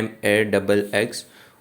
MAXX،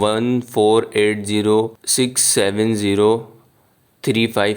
148067035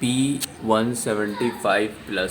P175+،